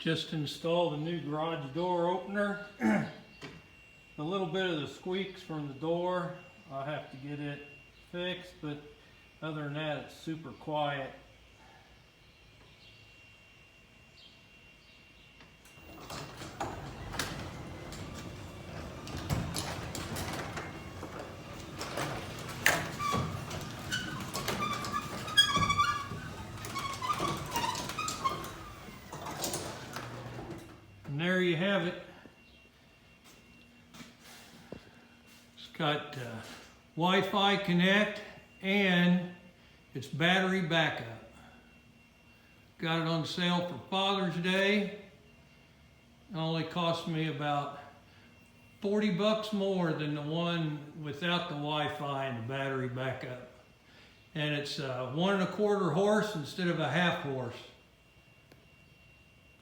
Just installed a new garage door opener. A little bit of the squeaks from the door, I'll have to get it fixed, but other than that, it's super quiet. And there you have it. It's got Wi-Fi connect and it's battery backup. Got it on sale for Father's Day. It only cost me about 40 bucks more than the one without the Wi-Fi and the battery backup. And it's 1 1/4 horse instead of a 1/2 horse.